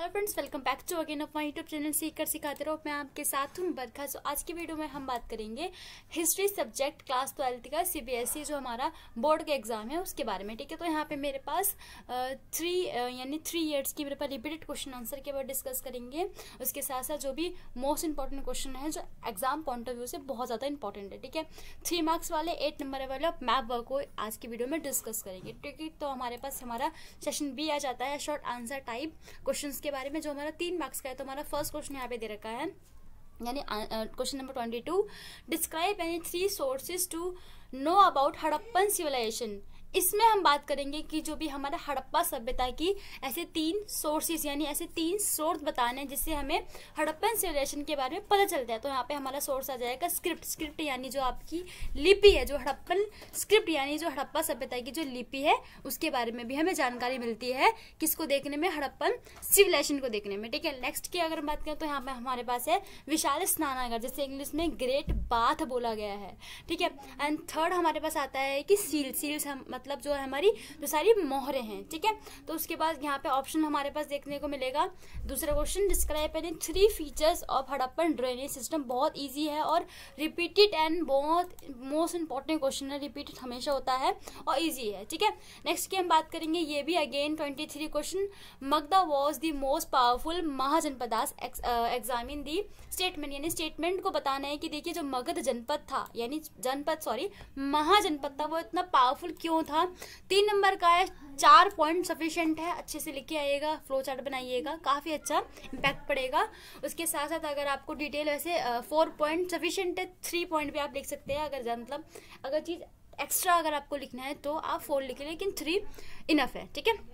Hello friends, welcome back to again of my YouTube channel सीखकर सिखाते रहो। मैं आपके साथ हूँ बरखा। सो आज की वीडियो में हम बात करेंगे हिस्ट्री सब्जेक्ट क्लास 12 का सीबीएसई जो हमारा बोर्ड का एग्जाम है उसके बारे में। ठीक है, तो यहाँ पे मेरे पास 3 ईयर्स की मेरे पास रिपीटेड क्वेश्चन आंसर के बाद डिस्कस करेंगे। उसके साथ साथ जो भी मोस्ट इंपॉर्टेंट क्वेश्चन है जो एग्जाम पॉइंट ऑफ व्यू से बहुत ज़्यादा इंपॉर्टेंट है। ठीक है, 3 मार्क्स वाले 8 नंबर वाले मैप वर्क को आज की वीडियो में डिस्कस करेंगे। ठीक है, तो हमारे पास हमारा सेशन बी आ जाता है शॉर्ट आंसर टाइप क्वेश्चन के बारे में, जो हमारा 3 मार्क्स का है। तो हमारा फर्स्ट क्वेश्चन यहाँ पे दे रखा है, यानी question number 22, describe any 3 sources to know about Harappan civilisation. इसमें हम बात करेंगे कि जो भी हमारा हड़प्पा सभ्यता की ऐसे 3 सोर्सेज यानी ऐसे 3 सोर्स बताने हैं जिससे हमें हड़प्पन सिविलाइजेशन के बारे में पता चलता है। तो यहाँ पे हमारा सोर्स आ जाएगा स्क्रिप्ट यानी जो आपकी लिपि है, जो हड़प्पन स्क्रिप्ट यानी जो हड़प्पा सभ्यता की जो लिपि है उसके बारे में भी हमें जानकारी मिलती है। किसको देखने में? हड़प्पन सिविलाइजेशन को देखने में। ठीक है, नेक्स्ट की अगर हम बात करें तो यहाँ पे हमारे पास है विशाल स्नानागार, जिसे इंग्लिश में ग्रेट बाथ बोला गया है। ठीक है, एंड थर्ड हमारे पास आता है कि सील्स मतलब जो है हमारी जो सारी मोहरें हैं। ठीक है, तो उसके बाद यहाँ पे ऑप्शन हमारे पास देखने को मिलेगा। दूसरा question, describe any 3 features of Harappan drainage system. बहुत इजी है और रिपीटेड एंड बहुत मोस्ट इंपॉर्टेंट क्वेश्चन है, रिपीटेड हमेशा होता है और इजी है। ठीक है, नेक्स्ट की हम बात करेंगे, ये भी again 23 question, Magadha was the most powerful mahajanapadas, examine the statement. यानी स्टेटमेंट को बताना है कि देखिए जो मगध जनपद था यानी महाजनपद था वो इतना पावरफुल क्यों था। 3 नंबर का है, 4 पॉइंट सफिशिएंट है, अच्छे से लिख के आइएगा, फ्लो चार्ट बनाइएगा, काफी अच्छा इम्पैक्ट पड़ेगा। उसके साथ साथ अगर आपको डिटेल वैसे 4 पॉइंट सफिशिएंट है, 3 पॉइंट भी आप लिख सकते हैं। अगर चीज एक्स्ट्रा अगर आपको लिखना है तो आप 4 लिखिए, लेकिन 3 इनफ है। ठीक है,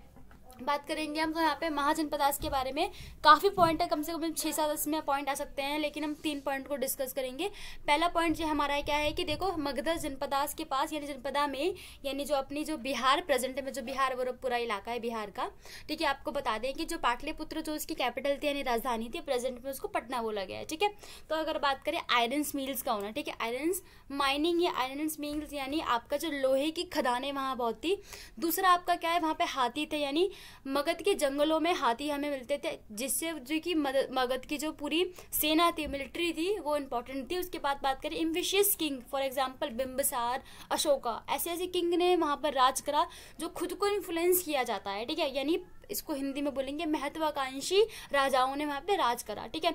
बात करेंगे हम तो यहाँ पे महाजनपदास के बारे में काफी पॉइंट है, कम से कम 6-7 में पॉइंट आ सकते हैं, लेकिन हम 3 पॉइंट को डिस्कस करेंगे। पहला पॉइंट जो हमारा क्या है कि देखो मगध जनपदास के पास यानी जनपदा में यानी जो अपनी जो बिहार प्रेजेंट में जो बिहार वो पूरा इलाका है बिहार का। ठीक है, आपको बता दें कि जो पाटलिपुत्र जो इसकी कैपिटल थी यानी राजधानी थी, प्रेजेंट में उसको पटना बोला गया है। ठीक है, तो अगर बात करें आयरन मिल्स का होना, ठीक है, आयरन माइनिंग या आयरन मिल्स यानी आपका जो लोहे की खदानें वहां बहुत थी। दूसरा आपका क्या है, वहां पे हाथी थे, यानी मगध के जंगलों में हाथी हमें मिलते थे, जिससे जो कि मगध की जो पूरी सेना थी, मिलिट्री थी, वो इंपॉर्टेंट थी। उसके बाद बात करें ambitious king, for example Bimbisara, Ashoka, ऐसे ऐसे किंग ने वहां पर राज करा जो खुद को इन्फ्लुएंस किया जाता है। ठीक है, यानी इसको हिंदी में बोलेंगे महत्वाकांक्षी राजाओं ने वहां पे राज करा। ठीक है,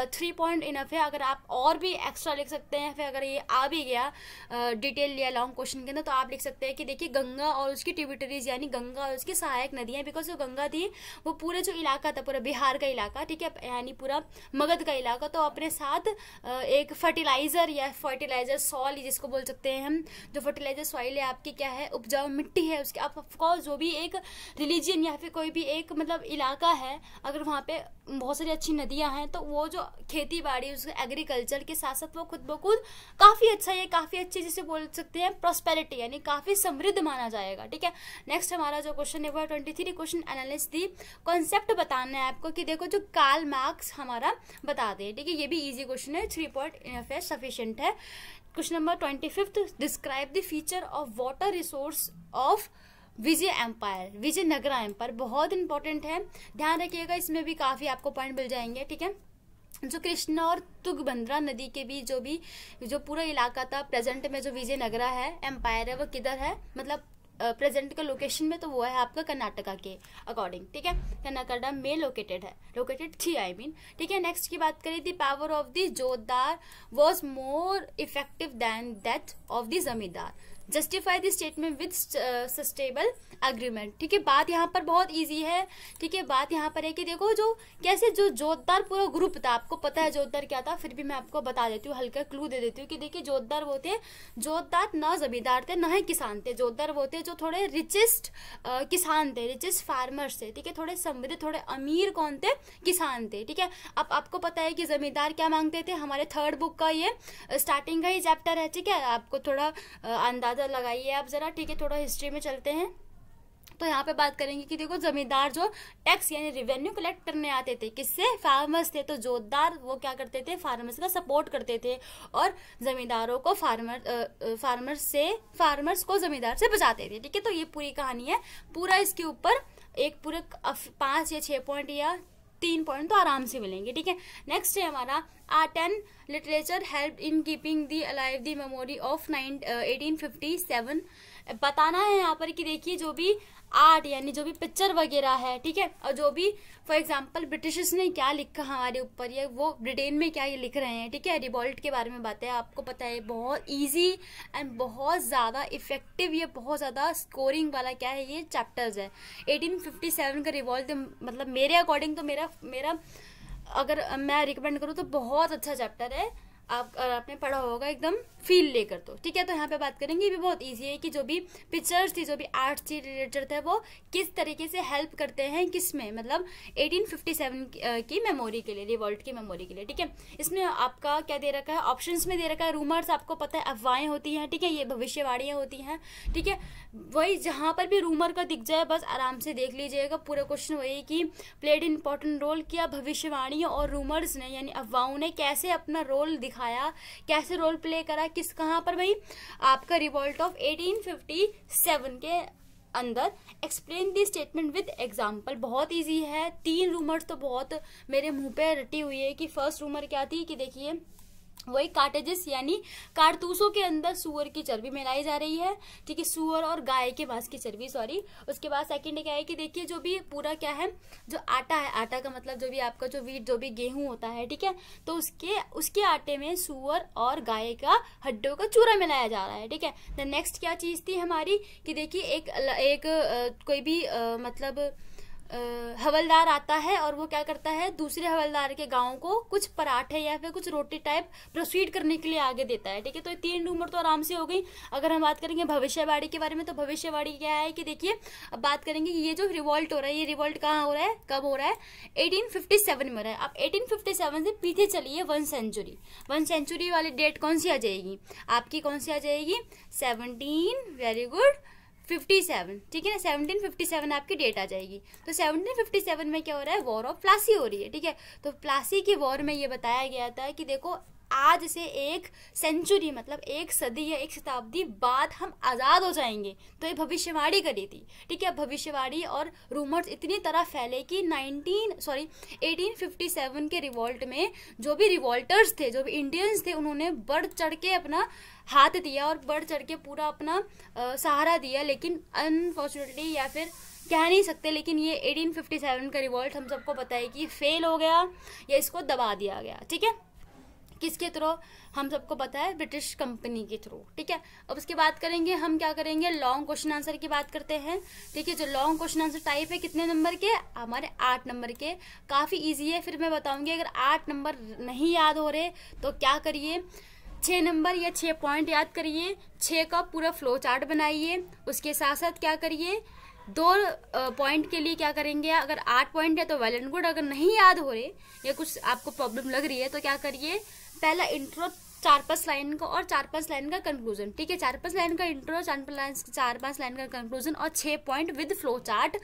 3 पॉइंट इनफ है। अगर आप और भी एक्स्ट्रा लिख सकते हैं, फिर अगर ये आ भी गया डिटेल लिया लॉन्ग क्वेश्चन के अंदर, तो आप लिख सकते हैं कि देखिए गंगा और उसकी ट्रिब्यूटरीज यानी गंगा और उसकी सहायक नदियां, बिकॉज जो गंगा थी वो पूरे जो इलाका था, पूरा बिहार का इलाका, ठीक है, यानी पूरा मगध का इलाका, तो अपने साथ एक फर्टिलाइजर या फर्टिलाइजर सॉइल जिसको बोल सकते हैं हम, जो फर्टिलाइजर सॉइल है आपकी क्या है, उपजाऊ मिट्टी है उसके। आप ऑफकोर्स जो भी एक रिलीजियन या फिर कोई भी एक मतलब इलाका है, अगर वहां पे बहुत सारी अच्छी नदियां हैं तो वो जो खेती बाड़ी उसके एग्रीकल्चर के साथ साथ वो खुद ब खुद काफी अच्छा है, काफी अच्छी जिसे बोल सकते हैं प्रॉस्पेरिटी, यानी काफी समृद्ध माना जाएगा। ठीक है, नेक्स्ट हमारा जो क्वेश्चन है वो 23 क्वेश्चन, एनालिसिस दी कॉन्सेप्ट बताना है आपको कि देखो जो कार्ल मार्क्स हमारा बता दे। ठीक है, ये भी इजी क्वेश्चन है, 3 पॉइंट इनफ है, सफिशिएंट है। Question number 25, describe the feature of water resource of Vijay empire, Vijayanagara empire. बहुत इंपॉर्टेंट है, ध्यान रखिएगा, इसमें भी काफी आपको पॉइंट मिल जाएंगे। ठीक है, जो कृष्णा और तुंगभद्रा नदी के बीच जो पूरा इलाका था, प्रेजेंट में जो विजयनगरा है एम्पायर है वो किधर है, मतलब प्रेजेंट का लोकेशन में, तो वो है आपका कर्नाटका के अकॉर्डिंग। ठीक है, कर्नाटका में लोकेटेड थी आई मीन। ठीक है, नेक्स्ट की बात करें, the power of the jotedar was more effective than that of the zamindar, justify the statement with suitable agreement. ठीक है, बात यहाँ पर बहुत इजी है। ठीक है, बात यहाँ पर है कि देखो जो कैसे जो जोतदार पूरा ग्रुप था, आपको पता है जोतदार क्या था, फिर भी मैं आपको बता देती हूँ, हल्का क्लू दे देती हूँ कि देखिए जोतदार वो थे, जोतदार ना जमींदार थे ना ही किसान थे, जोतदार वो थे जो थोड़े रिचेस्ट किसान थे, रिचेस्ट फार्मर्स थे। ठीक है, थोड़े समृद्ध थोड़े अमीर कौन थे? किसान थे। ठीक है, अब आपको पता है कि जमींदार क्या मांगते थे, हमारे 3rd बुक का ये स्टार्टिंग का ही चैप्टर है। ठीक है, आपको थोड़ा अंदाजा लगाइए आप जरा। ठीक है, थोड़ा हिस्ट्री में चलते हैं तो यहाँ पे बात करेंगे कि देखो जमींदार जो टैक्स यानी रेवेन्यू कलेक्ट करने आते थे, किससे? फार्मर्स थे। तो जोतदार वो क्या करते थे? फार्मर्स का सपोर्ट करते थे और जमींदारों को फार्मर्स को जमींदार से बचाते थे। ठीक है, तो ये पूरी कहानी है। पूरा इसके ऊपर एक पूरे 5 या 6 पॉइंट या 3 पॉइंट तो आराम से मिलेंगे, ठीक है। नेक्स्ट है हमारा art and literature help in keeping the alive the memory of 1857। बताना है यहाँ पर कि देखिए जो भी आर्ट यानी जो भी पिक्चर वगैरह है, ठीक है, और जो भी फॉर एग्जांपल ब्रिटिशर्स ने क्या लिखा हमारे ऊपर, या वो ब्रिटेन में क्या ये लिख रहे हैं, ठीक है। रिवॉल्ट के बारे में बातें आपको पता है, बहुत इजी एंड बहुत ज़्यादा इफेक्टिव, ये बहुत ज़्यादा स्कोरिंग वाला क्या है ये चैप्टर्स है। 1857 का रिवॉल्ट मतलब मेरे अकॉर्डिंग तो मेरा अगर मैं रिकमेंड करूँ तो बहुत अच्छा चैप्टर है। आपने पढ़ा होगा एकदम फील लेकर, तो ठीक है। तो यहाँ पे बात करेंगे, ये भी बहुत इजी है कि जो भी पिक्चर्स थी, जो भी आर्ट्स थी रिलेटेड थे, वो किस तरीके से हेल्प करते हैं किस में, मतलब 1857 की मेमोरी के लिए, रिवॉल्ट की मेमोरी के लिए, ठीक है। इसमें आपका क्या दे रखा है, ऑप्शंस में दे रखा है रूमर्स, आपको पता है अफवाहें होती हैं, ठीक है, ये भविष्यवाणियां होती हैं, ठीक है। वही जहां पर भी रूमर का दिख जाए बस आराम से देख लीजिएगा। पूरा क्वेश्चन वही कि प्लेड इंपॉर्टेंट रोल किया भविष्यवाणियों और रूमर्स ने यानी अफवाहों ने कैसे अपना रोल दिखाया, कैसे रोल प्ले करा, किस कहां पर, भाई आपका रिवॉल्ट ऑफ 1857 के अंदर। Explain the statement with example, बहुत इजी है। 3 रूमर्स तो बहुत मेरे मुंह पे रटी हुई है कि फर्स्ट रूमर क्या थी कि देखिए वही कार्टेजेस यानी कारतूसों के अंदर सुअर की चर्बी मिलाई जा रही है, ठीक है, सुअर और गाय के मांस की चर्बी, सॉरी। उसके बाद सेकंड क्या है कि देखिए जो भी पूरा क्या है, जो आटा है, आटा का मतलब जो भी आपका जो वीट जो भी गेहूं होता है, ठीक है, तो उसके आटे में सुअर और गाय का हड्डियों का चूरा मिलाया जा रहा है, ठीक है। द नेक्स्ट क्या चीज थी हमारी कि देखिए एक कोई भी मतलब हवलदार आता है और वो क्या करता है, दूसरे हवलदार के गांव को कुछ पराठे या फिर कुछ रोटी टाइप प्रोसीड करने के लिए आगे देता है, ठीक है। तो ये 3 रूमर तो आराम से हो गई। अगर हम बात करेंगे भविष्यवाणी के बारे में, तो भविष्यवाणी क्या है कि देखिए अब बात करेंगे कि ये जो रिवॉल्ट हो रहा है, ये रिवॉल्ट कहाँ हो रहा है, कब हो रहा है, 1857 में हो रहा है। अब 1857 से पीछे चलिए 1 सेंचुरी, 1 सेंचुरी वाली डेट कौन सी आ जाएगी आपकी, कौन सी आ जाएगी, 17, वेरी गुड, 57, ठीक है ना, 1757 आपकी डेट आ जाएगी। तो 1757 में क्या हो रहा है, वॉर ऑफ प्लासी हो रही है, ठीक है। तो प्लासी की वॉर में ये बताया गया था कि देखो आज से 1 सेंचुरी मतलब 1 सदी या 1 शताब्दी बाद हम आजाद हो जाएंगे। तो ये भविष्यवाणी करी थी, ठीक है। भविष्यवाणी और रूमर्स इतनी तरह फैले कि 1857 के रिवॉल्ट में जो भी रिवॉल्टर्स थे, जो भी इंडियंस थे, उन्होंने बढ़ चढ़ के अपना हाथ दिया और बढ़ चढ़ के पूरा अपना सहारा दिया। लेकिन अनफॉर्चुनेटली या फिर कह नहीं सकते, लेकिन ये 1857 का रिवॉल्ट हम सबको पता है कि फेल हो गया या इसको दबा दिया गया, ठीक है। किसके थ्रू, हम सबको पता है ब्रिटिश कंपनी के थ्रू, ठीक है। अब उसके बात करेंगे हम क्या करेंगे, लॉन्ग क्वेश्चन आंसर की बात करते हैं, ठीक है। जो लॉन्ग क्वेश्चन आंसर टाइप है कितने नंबर के, हमारे 8 नंबर के, काफी इजी है। फिर मैं बताऊंगी अगर 8 नंबर नहीं याद हो रहे तो क्या करिए, 6 नंबर या 6 पॉइंट याद करिए, 6 का पूरा फ्लो चार्ट बनाइए। उसके साथ साथ क्या करिए, 2 पॉइंट के लिए क्या करेंगे, अगर 8 पॉइंट है तो वेल एंड गुड, अगर नहीं याद हो रहे या कुछ आपको प्रॉब्लम लग रही है तो क्या करिए, पहला इंट्रो 4-5 लाइन का और 4-5 लाइन का कंक्लूजन, ठीक है। 4-5 लाइन का इंट्रो, 4-5 लाइन का कंक्लूजन और 6 पॉइंट विद फ्लो चार्ट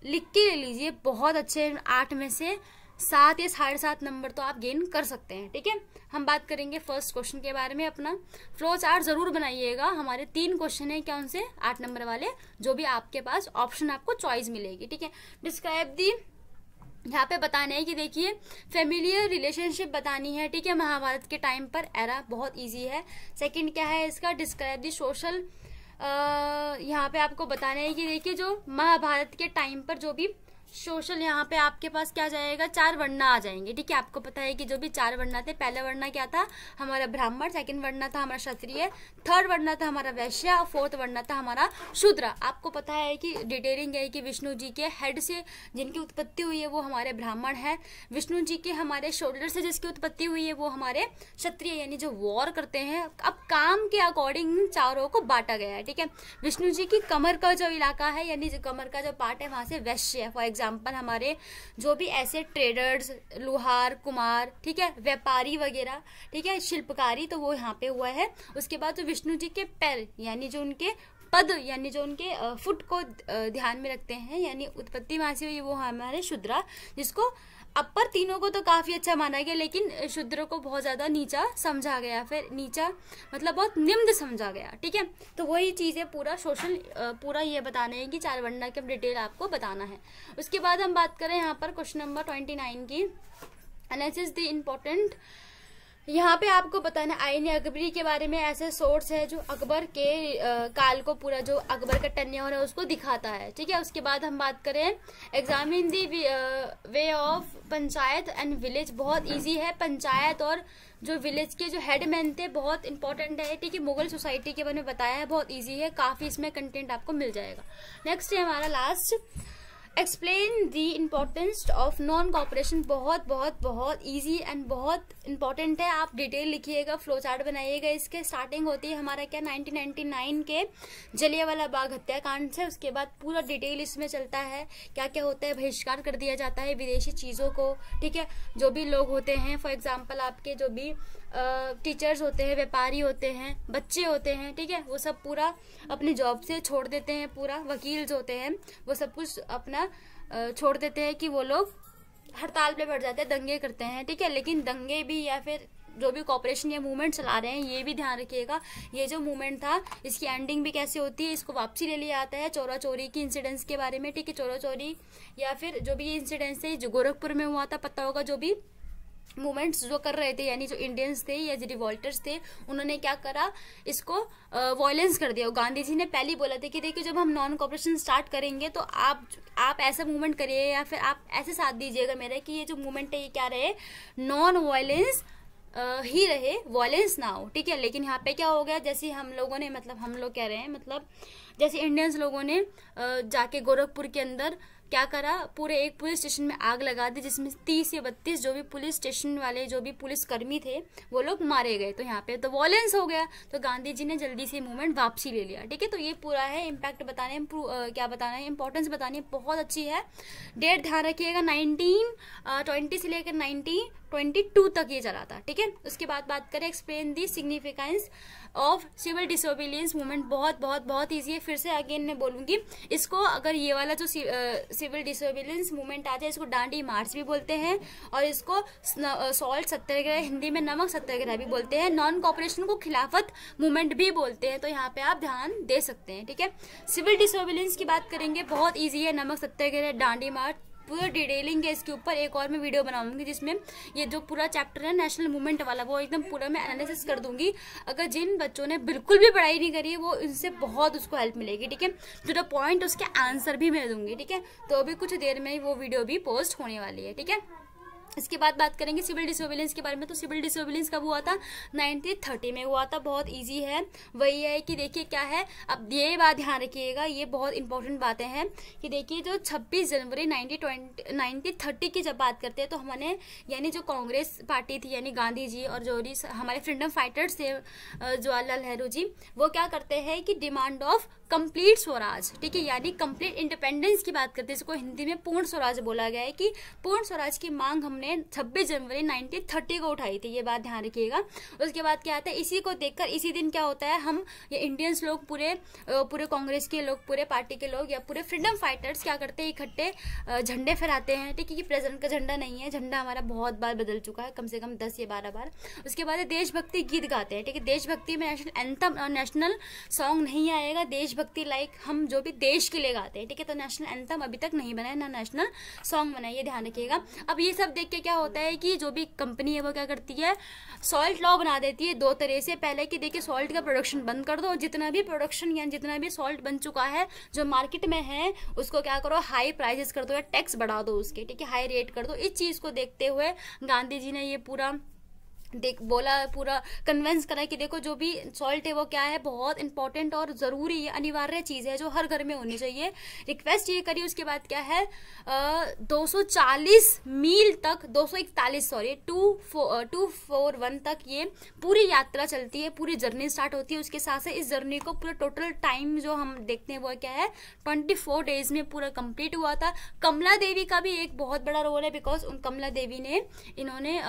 लिख के ले लीजिए। बहुत अच्छे 8 में से 7 या 7.5 नंबर तो आप गेन कर सकते हैं, ठीक है। हम बात करेंगे फर्स्ट क्वेश्चन के बारे में। अपना फ्लो चार्ट जरूर बनाइएगा। हमारे 3 क्वेश्चन है, क्या उनसे 8 नंबर वाले, जो भी आपके पास ऑप्शन आपको चॉइस मिलेगी, ठीक है। डिस्क्राइब दी, यहाँ पे बताना है कि देखिए फेमिलियर रिलेशनशिप बतानी है, ठीक है, महाभारत के टाइम पर एरा, बहुत इजी है। सेकंड क्या है इसका, डिस्क्राइब दी सोशल, यहाँ पे आपको बताना है कि देखिए जो महाभारत के टाइम पर जो भी सोशल, यहाँ पे आपके पास क्या जाएगा, 4 वर्णा आ जाएंगे, ठीक है। आपको पता है कि जो भी 4 वर्णा थे, पहला वर्णा क्या था हमारा ब्राह्मण, सेकंड वर्णा था हमारा क्षत्रिय, थर्ड वर्णा था हमारा वैश्य और फोर्थ वर्णा था हमारा शूद्र। आपको पता है कि डिटेलिंग है कि विष्णु जी के हेड से जिनकी उत्पत्ति हुई है वो हमारे ब्राह्मण है, विष्णु जी के हमारे शोल्डर से जिसकी उत्पत्ति हुई है वो हमारे क्षत्रिय यानी जो वॉर करते हैं। अब काम के अकॉर्डिंग चारों को बांटा गया है, ठीक है। विष्णु जी की कमर का जो इलाका है यानी जो कमर का जो पार्ट है वहां से वैश्य है। फॉर एग्जाम्पल हमारे जो भी ऐसे ट्रेडर्स, लुहार, कुमार, ठीक है, व्यापारी वगैरह, ठीक है, शिल्पकारी, तो वो यहाँ पे हुआ है। उसके बाद जो विष्णु जी के पैर यानी जो उनके पद यानी जो उनके फुट को ध्यान में रखते हैं यानी उत्पत्ति वहां से हुई वो हमारे शूद्रा, जिसको अपर तीनों को तो काफी अच्छा माना गया, लेकिन शूद्र को बहुत ज्यादा नीचा समझा गया, फिर नीचा मतलब बहुत निम्न समझा गया। ठीक है, तो वही चीज है, पूरा सोशल पूरा ये बताने हैं कि 4 वर्णा के डिटेल आपको बताना है। उसके बाद हम बात करें यहाँ पर क्वेश्चन नंबर 29 की, एनालिसिस द इम्पोर्टेंट। यहाँ पे आपको बताना आईन अकबरी के बारे में, ऐसे सोर्स है जो अकबर के काल को पूरा जो अकबर का टेन्योर है उसको दिखाता है। ठीक है, उसके बाद हम बात करें examine the way of panchayat and village, बहुत इजी है। पंचायत और जो विलेज के जो हेडमैन थे बहुत इंपॉर्टेंट है। ठीक है, मुगल सोसाइटी के बारे में बताया है, बहुत इजी है, काफी इसमें कंटेंट आपको मिल जाएगा। नेक्स्ट है हमारा last, explain the importance of non cooperation, बहुत बहुत बहुत इजी एंड बहुत इंपॉर्टेंट है। आप डिटेल लिखिएगा, फ्लो चार्ट बनाइएगा। इसके स्टार्टिंग होती है हमारा क्या 1999 के जलियांवाला बाग हत्याकांड से, उसके बाद पूरा डिटेल इसमें चलता है, क्या क्या होता है, बहिष्कार कर दिया जाता है विदेशी चीजों को। ठीक है, जो भी लोग होते हैं, फॉर एग्जाम्पल आपके जो भी टीचर्स होते हैं, व्यापारी होते हैं, बच्चे होते हैं, ठीक है, वो सब पूरा अपनी जॉब से छोड़ देते हैं, पूरा वकील जो होते हैं वो सब कुछ अपना छोड़ देते हैं कि वो लोग हड़ताल पे बैठ जाते हैं, दंगे करते हैं। ठीक है, लेकिन दंगे भी या फिर जो भी कॉपरेशन या मूवमेंट चला रहे हैं, ये भी ध्यान रखिएगा, ये जो मूवमेंट था इसकी एंडिंग भी कैसे होती है, इसको वापसी ले लिया आता है चोरा चोरी की इंसिडेंट्स के बारे में। ठीक है, चोरा चोरी या फिर जो भी इंसिडेंट्स थे जो गोरखपुर में हुआ था, पता होगा, जो भी मूवमेंट्स जो कर रहे थे यानी जो इंडियंस थे या जो रिवॉल्टर्स थे, उन्होंने क्या करा, इसको वायलेंस कर दिया। गांधी जी ने पहले बोला था कि देखिए जब हम नॉन कॉपरेशन स्टार्ट करेंगे तो आप ऐसा मूवमेंट करिए या फिर आप ऐसे साथ दीजिएगा मेरा कि ये जो मूवमेंट है ये क्या रहे, नॉन वायलेंस ही रहे, वायलेंस ना हो। ठीक है, लेकिन यहाँ पे क्या हो गया, जैसे हम लोगों ने, मतलब हम लोग कह रहे हैं, मतलब जैसे इंडियंस लोगों ने जाके गोरखपुर के अंदर क्या करा, पूरे एक पुलिस स्टेशन में आग लगा दी, जिसमें 30 या 32 जो भी पुलिस स्टेशन वाले जो भी पुलिस कर्मी थे वो लोग मारे गए। तो यहाँ पे तो वॉयलेंस हो गया, तो गांधी जी ने जल्दी से मूवमेंट वापसी ले लिया। ठीक है, तो ये पूरा है, इम्पैक्ट बताने क्या बताना है, इंपॉर्टेंस बतानी है, बहुत अच्छी है। डेट ध्यान रखिएगा, 1920 से लेकर 1922 तक ये चला था। ठीक है, उसके बाद बात करें explain the significance of civil disobedience movement, बहुत बहुत बहुत ईजी है। फिर से अगेन मैं बोलूंगी इसको, अगर ये वाला जो सिविल डिसोबीडियंस मूवमेंट आता है इसको डांडी मार्च भी बोलते हैं, और इसको सॉल्ट सत्याग्रह, हिंदी में नमक सत्याग्रह भी बोलते हैं, नॉन कॉपरेशन को खिलाफत मूवमेंट भी बोलते हैं। तो यहाँ पे आप ध्यान दे सकते हैं। ठीक है, सिविल डिसोबीडियंस की बात करेंगे, बहुत ईजी है, नमक सत्याग्रह, डांडी मार्च, पूरा डिटेलिंग है इसके ऊपर। एक और मैं वीडियो बनाऊंगी जिसमें ये जो पूरा चैप्टर है नेशनल मूवमेंट वाला वो एकदम पूरा मैं एनालिसिस कर दूंगी। अगर जिन बच्चों ने बिल्कुल भी पढ़ाई नहीं करी है वो इनसे बहुत उसको हेल्प मिलेगी। ठीक है, टू द पॉइंट उसके आंसर भी मैं दूंगी। ठीक है, तो अभी कुछ देर में ही वो वीडियो भी पोस्ट होने वाली है। ठीक है, इसके बाद बात करेंगे सिविल डिसोबीडियंस के बारे में। तो सिविल डिसोबीडियंस कब हुआ था, 1930 में हुआ था, बहुत इजी है। वही है कि देखिए क्या है, अब ये बात ध्यान रखिएगा, ये बहुत इंपॉर्टेंट बातें हैं कि देखिए जो 26 जनवरी 1930 की जब बात करते हैं तो हमने यानी जो कांग्रेस पार्टी थी यानी गांधी जी और जो हमारे फ्रीडम फाइटर्स थे जवाहरलाल नेहरू जी, वो क्या करते हैं कि डिमांड ऑफ कंप्लीट स्वराज, ठीक है, यानी कंप्लीट इंडिपेंडेंस की बात करते हैं, इसको हिंदी में पूर्ण स्वराज बोला गया है कि पूर्ण स्वराज की मांग हमने 26 जनवरी 1930 को उठाई थी, ये बात ध्यान रखिएगा। उसके बाद क्या आता है, इसी को देखकर इसी दिन क्या होता है, हम ये इंडियंस लोग पूरे कांग्रेस के लोग, पूरे पार्टी के लोग या पूरे फ्रीडम फाइटर्स क्या करते हैं, इकट्ठे झंडे फहराते हैं। ठीक है, ये प्रेजेंट का झंडा नहीं है, झंडा हमारा बहुत बार बदल चुका है, कम से कम 10 या 12 बार। उसके बाद देशभक्ति गीत गाते हैं। ठीक है, देशभक्ति में नेशनल एंथम और नेशनल सॉन्ग नहीं आएगा, देशभक्ति लाइक हम जो भी देश के लिए गाते हैं। ठीक है, तो नेशनल एंथम अभी तक नहीं बना है, ना नेशनल सॉन्ग बना है, ये ध्यान रखिएगा। अब ये सब देख के क्या होता है कि जो भी कंपनी है वो क्या करती है, सॉल्ट लॉ बना देती है दो तरह से। पहले कि देखिए सॉल्ट का प्रोडक्शन बंद कर दो, जितना भी प्रोडक्शन या जितना भी सॉल्ट बन चुका है जो मार्केट में है उसको क्या करो, हाई प्राइसेस कर दो या टैक्स बढ़ा दो उसके। ठीक है, हाई रेट कर दो। इस चीज को देखते हुए गांधी जी ने ये पूरा बोला, पूरा कन्विंस करा कि देखो जो भी सॉल्ट है वो क्या है, बहुत इंपॉर्टेंट और जरूरी है, अनिवार्य चीज है जो हर घर में होनी चाहिए। रिक्वेस्ट ये करी। उसके बाद क्या है, 240 मील तक, 241 तक ये पूरी यात्रा चलती है, पूरी जर्नी स्टार्ट होती है। उसके साथ से इस जर्नी को पूरा टोटल टाइम जो हम देखते हैं वो क्या है, 24 डेज में पूरा कंप्लीट हुआ था। कमला देवी का भी एक बहुत बड़ा रोल है, बिकॉज उन कमला देवी ने इन्होंने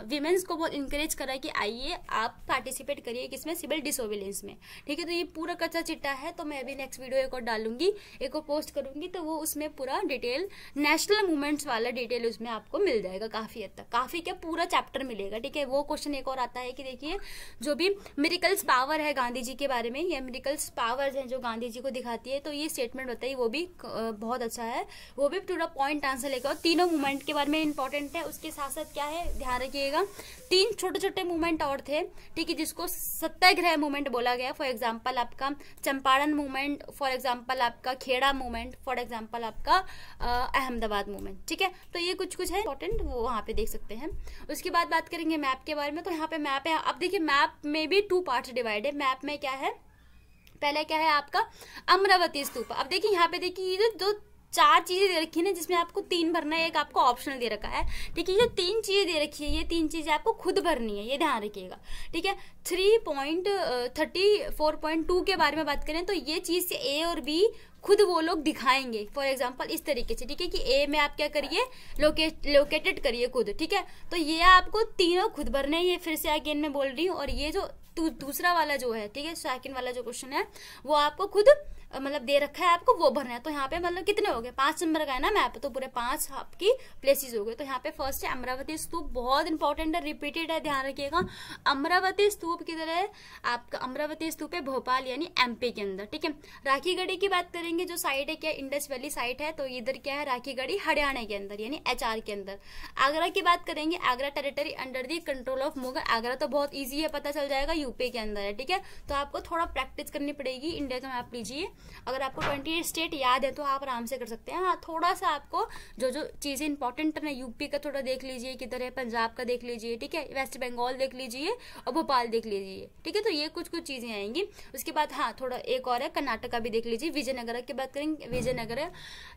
विमेन्स को बहुत एनकरेज करा कि आइए आप पार्टिसिपेट करिए किसमें, सिविल डिसोबीडियंस में। ठीक है, तो ये पूरा कच्चा चिट्ठा है, तो मैं अभी नेक्स्ट वीडियो एक और डालूंगी, एक और पोस्ट करूंगी, तो वो उसमें पूरा डिटेल नेशनल मूवमेंट्स वाला डिटेल उसमें आपको मिल जाएगा काफी हद तक, काफी क्या पूरा चैप्टर मिलेगा। ठीक है, वो क्वेश्चन एक और आता है कि देखिए जो भी मिरेकल्स पावर है गांधी जी के बारे में, या मिरेकल्स पावर्स हैं जो गांधी जी को दिखाती है, तो ये स्टेटमेंट बताइए, वो भी बहुत अच्छा है, वो भी पूरा पॉइंट आंसर लेकर, तीनों मूवमेंट के बारे में इंपॉर्टेंट है। उसके साथ साथ क्या है ध्यान रखिएगा, 3 छोटे छोटे मूवमेंट और थे, ठीक है, जिसको सत्याग्रह मूवमेंट बोला गया। फॉर एग्जाम्पल आपका चंपारण मूवमेंट, फॉर एग्जाम्पल आपका खेड़ा मूवमेंट, फॉर एग्जाम्पल आपका अहमदाबाद मूवमेंट। ठीक है, तो ये कुछ कुछ है इंपॉर्टेंट, वो वहां पे देख सकते हैं। उसके बाद बात करेंगे मैप के बारे में, तो यहाँ पे मैप है। अब देखिए मैप में भी 2 पार्ट्स डिवाइड है। मैप में क्या है, पहले क्या है आपका अमरावती स्तूप। अब देखिए यहाँ पे देखिए ये जो 4 चीजें दे रखी है ना, जिसमें आपको 3 भरना है, एक आपको ऑप्शनल दे रखा है। ठीक है, ये 3 चीजें दे रखी है, ये 3 चीजें आपको खुद भरनी है, ये ध्यान रखिएगा। ठीक है, 3.34.2 के बारे में बात करें तो ये चीज से ए और बी खुद वो लोग दिखाएंगे। फॉर एग्जांपल इस तरीके से, ठीक है, कि ए में आप क्या करिए, लोकेटेड करिए खुद। ठीक है, तो ये आपको तीनों खुद भरने हैं, ये फिर से अगेन मैं बोल रही हूँ। और ये जो दूसरा वाला जो है, ठीक है, सेकंड वाला जो क्वेश्चन है, वो आपको खुद मतलब दे रखा है, आपको वो भरना है। तो यहाँ पे मतलब कितने हो गए, 5 नंबर का है ना मैप, तो पूरे 5 आपकी प्लेसेस हो गए। तो यहाँ पे फर्स्ट है अमरावती स्तूप, बहुत इंपॉर्टेंट है, रिपीटेड है, ध्यान रखिएगा। अमरावती स्तूप किधर है आपका, अमरावती स्तूप है भोपाल यानी एमपी के अंदर। ठीक है, राखीगढ़ी की बात करेंगे, जो साइड है क्या इंडस वैली साइड है, तो इधर क्या है राखीगढ़ी हरियाणा के अंदर यानी HR के अंदर। आगरा की बात करेंगे, Agra territory under the control of Mughal. Agra तो बहुत ईजी है, पता चल जाएगा, यूपी के अंदर है। ठीक है, तो आपको थोड़ा प्रैक्टिस करनी पड़ेगी। इंडिया का मैप लीजिए, अगर आपको 28 स्टेट याद है तो आप आराम से कर सकते हैं। हाँ, थोड़ा सा आपको जो जो चीजें इंपॉर्टेंट है, यूपी का थोड़ा देख लीजिए किधर है, पंजाब का देख लीजिए, ठीक है, वेस्ट बंगाल देख लीजिए और भोपाल देख लीजिए। ठीक है, तो ये कुछ कुछ चीजें आएंगी। उसके बाद हाँ थोड़ा एक और है कर्नाटका भी देख लीजिए। विजयनगर की बात करेंगे, Vijayanagar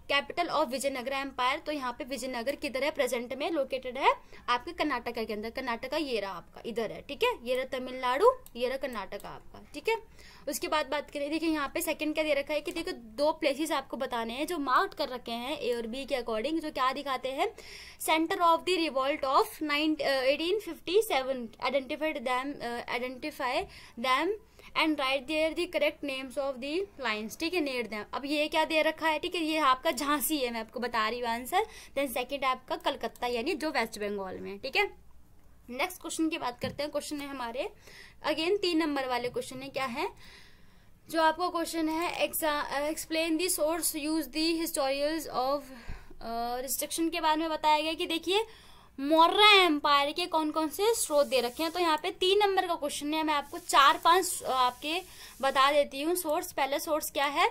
capital of Vijayanagar empire, तो यहाँ पे विजयनगर किधर है, प्रेजेंट में लोकेटेड है आपके कर्नाटका के अंदर। कर्नाटका ये रहा आपका, इधर है। ठीक है, ये रहा तमिलनाडु, ये रहा कर्नाटका आपका। ठीक है, उसके बाद बात करें, देखिए यहाँ पे सेकंड क्या दे रखा है कि देखो 2 प्लेसेस आपको बताने हैं जो मार्क कर रखे हैं ए और बी के अकॉर्डिंग, जो क्या दिखाते हैं, centre of the revolt of 1857, identify them and write there the correct names of the lines. ठीक है, नेयर दैम। अब ये क्या दे रखा है, ठीक है, ये आपका झांसी है, मैं आपको बता रही हूँ आंसर। देन सेकंड आपका कलकत्ता यानी जो वेस्ट बंगाल में। ठीक है, नेक्स्ट क्वेश्चन की बात करते हैं। क्वेश्चन है हमारे अगेन 3 नंबर वाले क्वेश्चन है, क्या है जो आपको क्वेश्चन है, explain the source use the historians of restriction के बारे में बताया गया कि देखिए मौर्य एम्पायर के कौन कौन से स्रोत दे रखे हैं। तो यहाँ पे 3 नंबर का क्वेश्चन है, मैं आपको 4-5 आपके बता देती हूँ सोर्स। पहले सोर्स क्या है,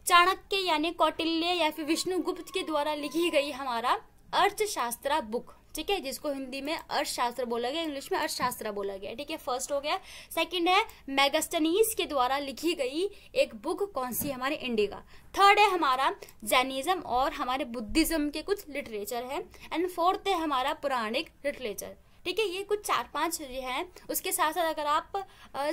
चाणक्य यानी कौटिल्य या फिर विष्णुगुप्त के द्वारा लिखी गई हमारा अर्थशास्त्र बुक। ठीक है, जिसको हिंदी में अर्थशास्त्र बोला गया, इंग्लिश में अर्थशास्त्र बोला गया। ठीक है, फर्स्ट हो गया। सेकंड है मैगस्टनीज के द्वारा लिखी गई एक बुक, कौन सी, हमारे इंडिका। थर्ड है हमारा जैनिज्म और हमारे बुद्धिज्म के कुछ लिटरेचर है। एंड फोर्थ है हमारा पौराणिक लिटरेचर। ठीक है, ये कुछ 4-5 हैं। उसके साथ साथ अगर आप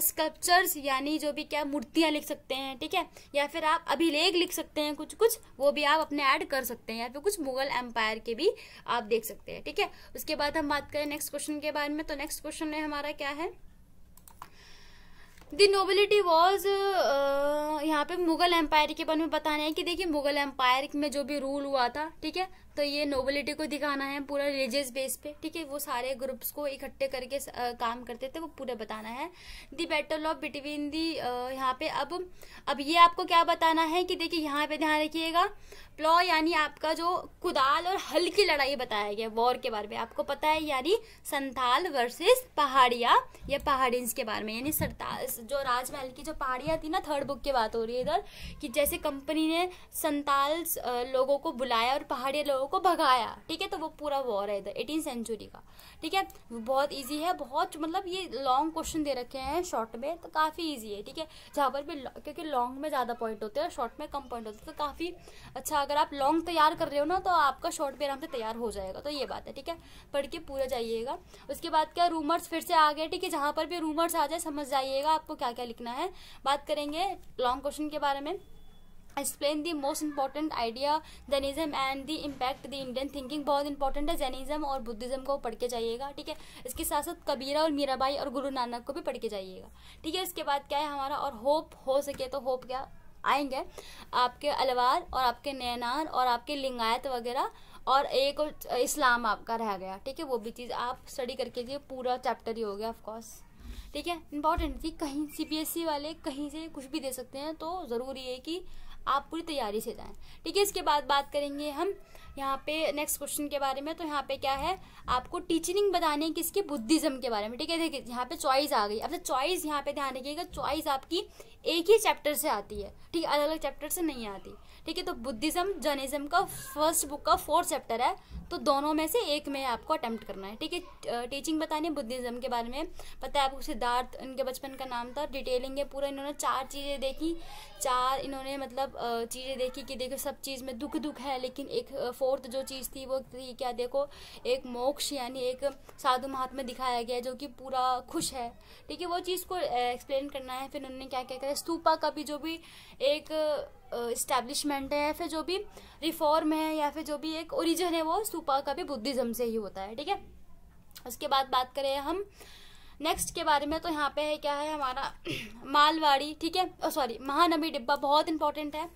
स्कल्पचर्स यानी जो भी क्या मूर्तियां लिख सकते हैं, ठीक है, या फिर आप अभिलेख लिख सकते हैं, कुछ कुछ वो भी आप अपने ऐड कर सकते हैं, या फिर कुछ मुगल एम्पायर के भी आप देख सकते हैं। ठीक है, उसके बाद हम बात करें नेक्स्ट क्वेश्चन के बारे में। तो नेक्स्ट क्वेश्चन है हमारा क्या है, दी नोबिलिटी वॉज, यहाँ पे मुगल एम्पायर के बारे में बताना है कि देखिए मुगल एम्पायर में जो भी रूल हुआ था, ठीक है, तो ये नोबिलिटी को दिखाना है पूरा रिलीजियस बेस पे। ठीक है, वो सारे ग्रुप्स को इकट्ठे करके काम करते थे, वो पूरा बताना है। दी बैटल ऑफ बिटवीन दी, यहाँ पे अब ये आपको क्या बताना है कि देखिए यहाँ पे ध्यान रखिएगा, प्लॉ यानी आपका जो कुदाल और हल की लड़ाई बताया गया, वॉर के बारे में आपको पता है, यानी संथाल वर्सेस पहाड़िया या पहाड़िन्स के बारे में, यानी जो राजमहल की जो पहाड़ियां थी ना, 3rd बुक की बात हो रही है इधर, कि जैसे कंपनी ने संथाल लोगों को बुलाया और पहाड़िया लोगों को भगाया। ठीक है, तो वो पूरा वॉर है इधर 18th सेंचुरी का। ठीक है, बहुत इजी है, बहुत मतलब ये लॉन्ग क्वेश्चन दे रखे हैं, शॉर्ट में तो काफी इजी है। ठीक है, जहाँ पर भी क्योंकि लॉन्ग में ज्यादा पॉइंट होते हैं, शॉर्ट में कम पॉइंट होते हैं, तो काफी अच्छा। अगर आप लॉन्ग तैयार कर रहे हो ना, तो आपका शॉर्ट भी आराम से तैयार हो जाएगा, तो ये बात है। ठीक है, पढ़ के पूरा जाइएगा। उसके बाद क्या, रूमर्स फिर से आ गए। ठीक है, जहां पर भी रूमर्स आ जाए समझ जाइएगा आपको क्या क्या लिखना है। बात करेंगे लॉन्ग क्वेश्चन के बारे में। Explain the most important idea Jainism and the impact the Indian thinking. बहुत इंपॉर्टेंट है, जैनिज्म और बुद्धिज्म को पढ़ के जाइएगा, ठीक है। इसके साथ साथ कबीरा और मीराबाई और गुरु नानक को भी पढ़ के जाइएगा, ठीक है। इसके बाद क्या है हमारा, और होप हो सके तो होप क्या आएंगे आपके अलवार और आपके नैनार और आपके लिंगायत वगैरह, और एक और इस्लाम आपका रह गया, ठीक है। वो भी चीज़ आप स्टडी करके लिए, पूरा चैप्टर ही हो गया ऑफकोर्स, ठीक है। इंपॉर्टेंट थी, कहीं सीबीएसई वाले कहीं से कुछ भी दे सकते हैं, तो ज़रूरी है कि आप पूरी तैयारी से जाएं, ठीक है। इसके बाद बात करेंगे हम यहाँ पे नेक्स्ट क्वेश्चन के बारे में। तो यहाँ पे क्या है, आपको टीचिंग बताने किसके, बुद्धिज्म के बारे में, ठीक है। देखिए यहाँ पे चॉइस आ गई। अब तो चॉइस यहाँ पे ध्यान रखिएगा, चॉइस आपकी एक ही चैप्टर से आती है, ठीक है, अलग अलग चैप्टर से नहीं आती, ठीक है। तो बुद्धिज्म जैनिज्म का फर्स्ट बुक का 4th चैप्टर है, तो दोनों में से एक में आपको अटेम्प्ट करना है, ठीक है। टीचिंग बतानी बुद्धिज्म के बारे में, पता है आपको सिद्धार्थ इनके बचपन का नाम था, डिटेलिंग है पूरा। इन्होंने 4 चीज़ें देखी, 4 इन्होंने मतलब चीज़ें देखी कि देखो सब चीज़ में दुख दुख है, लेकिन एक 4th जो चीज़ थी वो थी क्या, देखो एक मोक्ष, यानी एक साधु महात्मा दिखाया गया जो कि पूरा खुश है, ठीक है। वो चीज़ को एक्सप्लेन करना है। फिर उन्होंने क्या क्या करा, स्तूपा का भी जो भी एक इस्टेब्लिशमेंट है, या फिर जो भी रिफॉर्म है, या फिर जो भी एक ओरिजिन है, वो स्तूपा का भी बुद्धिज्म से ही होता है, ठीक है। उसके बाद बात करें हम नेक्स्ट के बारे में, तो यहाँ पे है क्या है हमारा मालवाड़ी, ठीक है, सॉरी महानबी डिब्बा, बहुत इंपॉर्टेंट है,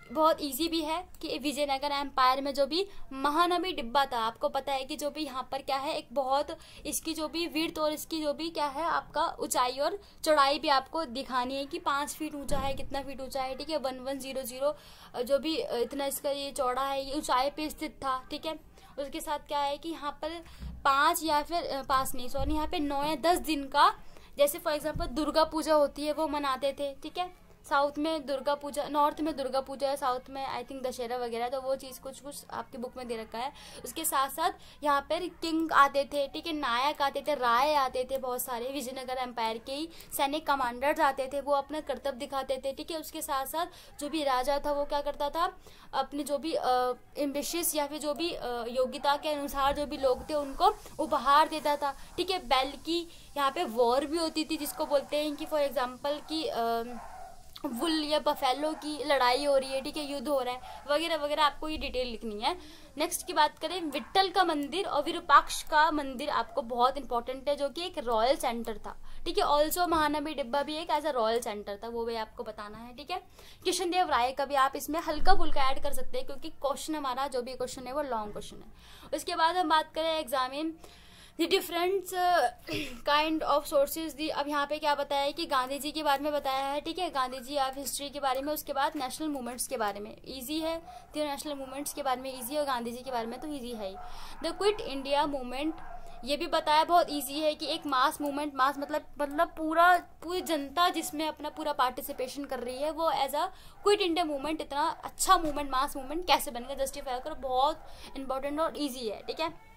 बहुत इजी भी है कि विजयनगर एम्पायर में जो भी महानबी डिब्बा था, आपको पता है कि जो भी यहाँ पर क्या है, एक बहुत इसकी जो भी विड्थ और इसकी जो भी क्या है आपका ऊंचाई और चौड़ाई भी आपको दिखानी है कि 5 फीट ऊंचा है, कितना फीट ऊंचा है, ठीक है। 1100 जो भी इतना इसका ये चौड़ा है, ये ऊंचाई पे स्थित था, ठीक है। उसके साथ क्या है कि यहाँ पर 5 या फिर 5 नहीं सॉरी, यहाँ पे 9 या 10 दिन का, जैसे फॉर एग्जाम्पल दुर्गा पूजा होती है वो मनाते थे, ठीक है। साउथ में दुर्गा पूजा, नॉर्थ में दुर्गा पूजा है, साउथ में आई थिंक दशहरा वगैरह, तो वो चीज़ कुछ कुछ आपकी बुक में दे रखा है। उसके साथ साथ यहाँ पर किंग आते थे, ठीक है, नायक आते थे, राय आते थे, बहुत सारे विजयनगर एम्पायर के ही सैनिक कमांडर्स आते थे, वो अपना कर्तव्य दिखाते थे, ठीक है। उसके साथ साथ जो भी राजा था वो क्या करता था, अपने जो भी एम्बिशियस या फिर जो भी योग्यता के अनुसार जो भी लोग थे उनको उपहार देता था, ठीक है। बैल की यहाँ पे वॉर भी होती थी, जिसको बोलते हैं कि फॉर एग्जाम्पल की वुल या बफेलो की लड़ाई हो रही है, ठीक है, युद्ध हो रहा है वगैरह वगैरह, आपको ये डिटेल लिखनी है। नेक्स्ट की बात करें, विट्ठल का मंदिर और विरूपाक्ष का मंदिर आपको बहुत इंपॉर्टेंट है, जो कि एक रॉयल सेंटर था, ठीक है। ऑल्सो महानबी डिब्बा भी एक एज अ रॉयल सेंटर था, वो भी आपको बताना है, ठीक है। कृष्णदेव राय का भी आप इसमें हल्का फुल्का ऐड कर सकते हैं, क्योंकि क्वेश्चन हमारा जो भी क्वेश्चन है वो लॉन्ग क्वेश्चन है। उसके बाद हम बात करें examine the different kind of sources दी। अब यहाँ पे क्या बताया है कि गांधी जी के बारे में बताया है, ठीक है, गांधी जी ऑफ हिस्ट्री के बारे में। उसके बाद नेशनल मूवमेंट्स के बारे में इजी है, तो नेशनल मूवमेंट्स के बारे में इजी है, और गांधी जी के बारे में तो इजी है ही। द क्विट इंडिया मूवमेंट, ये भी बताया बहुत इजी है कि एक मास मूवमेंट, मास मतलब पूरी जनता जिसमें अपना पूरा पार्टिसिपेशन कर रही है, वो as a Quit India movement इतना अच्छा मूवमेंट, मास मूवमेंट कैसे बनेगा, जस्टिफाई करो, बहुत इंपॉर्टेंट और ईजी है, ठीक है।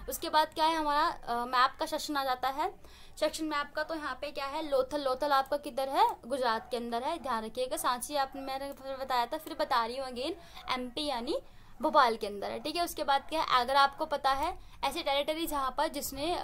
उसके बाद क्या है हमारा मैप का सेक्शन आ जाता है, सेक्शन मैप का। तो यहाँ पे क्या है, लोथल आपका किधर है, गुजरात के अंदर है, ध्यान रखिएगा। सांची आपने मैंने बताया था, फिर बता रही हूँ अगेन, एमपी यानी भोपाल के अंदर है, ठीक है। उसके बाद क्या है, अगर आपको पता है ऐसे टेरिटरी जहाँ पर जिसने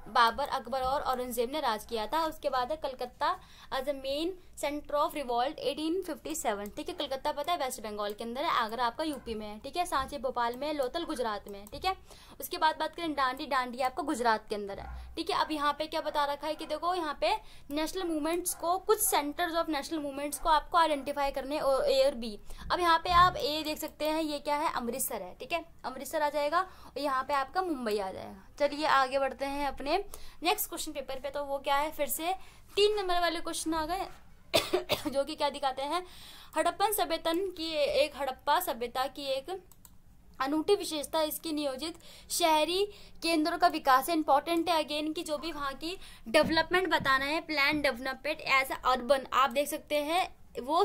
बाबर, अकबर और औरंगजेब ने राज किया था। उसके बाद है Calcutta as a main centre of revolt 1857, ठीक है। कलकत्ता पता है वेस्ट बंगाल के अंदर है, आगरा आपका यूपी में है, ठीक है। सांची भोपाल में है, लोथल गुजरात में है, ठीक है। उसके बाद बात करें डांडी आपका गुजरात के अंदर है, ठीक है। अब यहाँ पे क्या बता रखा है कि देखो यहाँ पे नेशनल मूवमेंट्स को, कुछ सेंटर्स ऑफ नेशनल मूवमेंट्स को आपको आइडेंटिफाई करने, ए और बी। अब यहाँ पे आप ए देख सकते हैं, ये क्या है, अमृतसर है, ठीक है, अमृतसर आ जाएगा, और यहाँ पे आपका मुंबई आ जाएगा। चलिए आगे बढ़ते हैं अपने नेक्स्ट क्वेश्चन पेपर पे। तो वो क्या है, फिर से 3 नंबर वाले क्वेश्चन आ गए जो कि क्या दिखाते हैं, हड़प्पन सभ्यता की एक अनूठी विशेषता इसकी नियोजित शहरी केंद्रों का विकास है। इंपॉर्टेंट है अगेन कि जो भी वहाँ की डेवलपमेंट बताना है, प्लान डेवलपमेंट एज अर्बन। आप देख सकते हैं वो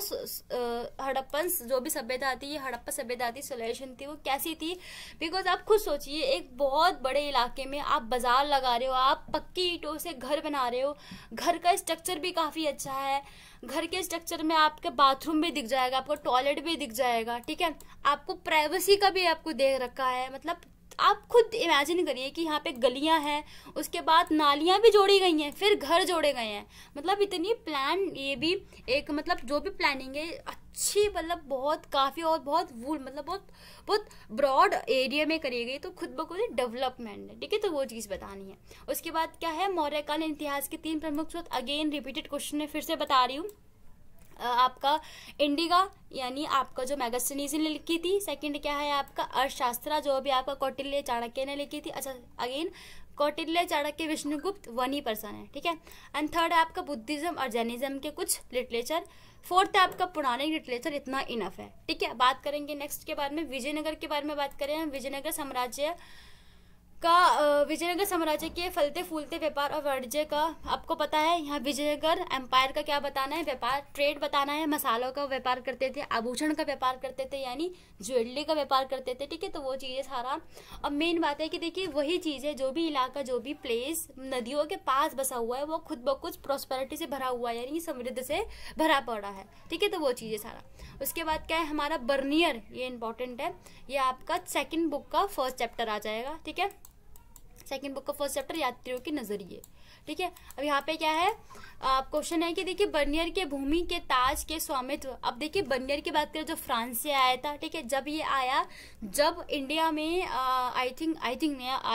हड़प्पन जो भी सभ्यता थी, ये हड़प्पा सभ्यता थी, सोल्यूशन थी, वो कैसी थी। बिकॉज आप खुद सोचिए, एक बहुत बड़े इलाके में आप बाजार लगा रहे हो, आप पक्की ईंटों से घर बना रहे हो, घर का स्ट्रक्चर भी काफ़ी अच्छा है, घर के स्ट्रक्चर में आपके बाथरूम भी दिख जाएगा, आपको टॉयलेट भी दिख जाएगा, ठीक है। आपको प्राइवेसी का भी आपको दे रखा है, मतलब आप खुद इमेजिन करिए कि यहाँ पे गलियां हैं, उसके बाद नालियां भी जोड़ी गई हैं, फिर घर जोड़े गए हैं। मतलब इतनी प्लान, ये भी एक मतलब जो भी प्लानिंग है अच्छी, मतलब बहुत काफ़ी और बहुत वूल मतलब बहुत ब्रॉड एरिया में करी गई, तो खुद ब खुद डेवलपमेंट है। ठीक है, तो वो चीज़ बतानी है। उसके बाद क्या है, मौर्यकालीन इतिहास के 3 प्रमुख स्रोत। अगेन रिपीटेड क्वेश्चन है, फिर से बता रही हूँ। आपका इंडिका यानी आपका जो मैगस्थनीज ने लिखी थी। सेकंड क्या है आपका अर्थशास्त्र, जो भी आपका कौटिल्य चाणक्य ने लिखी थी। अच्छा, अगेन कौटिल्य चाणक्य विष्णुगुप्त वन ही पर्सन है। ठीक है। एंड थर्ड है आपका बुद्धिज्म और जैनिज्म के कुछ लिटरेचर। फोर्थ है आपका पुराणिक लिटरेचर। इतना इनफ है। ठीक है, बात करेंगे नेक्स्ट के बारे में, विजयनगर के बारे में बात करें। विजयनगर साम्राज्य विजयनगर साम्राज्य के फलते फूलते व्यापार और वाणिज्य का आपको पता है। यहाँ विजयनगर एम्पायर का क्या बताना है, व्यापार ट्रेड बताना है। मसालों का व्यापार करते थे, आभूषण का व्यापार करते थे, यानी ज्वेलरी का व्यापार करते थे। ठीक है, तो वो चीज़ें सारा। अब मेन बात है कि देखिए वही चीज़ है, जो भी इलाका, जो भी प्लेस नदियों के पास बसा हुआ है, वो खुद ब खुद प्रॉस्पेरिटी से भरा हुआ है, यानी समृद्ध से भरा पड़ा है। ठीक है, तो वो चीज़ें सारा। उसके बाद क्या है हमारा बर्नियर, ये इंपॉर्टेंट है, ये आपका सेकंड बुक का फर्स्ट चैप्टर आ जाएगा। ठीक है, सेकंड बुक का फर्स्ट चैप्टर यात्रियों के नजरिए। ठीक है, अब यहाँ पे क्या है क्वेश्चन है कि देखिए बर्नियर के भूमि के ताज के स्वामित्व। अब देखिए बर्नियर की बात करें जो फ्रांस से आया था। ठीक है, जब ये आया, जब इंडिया में I think I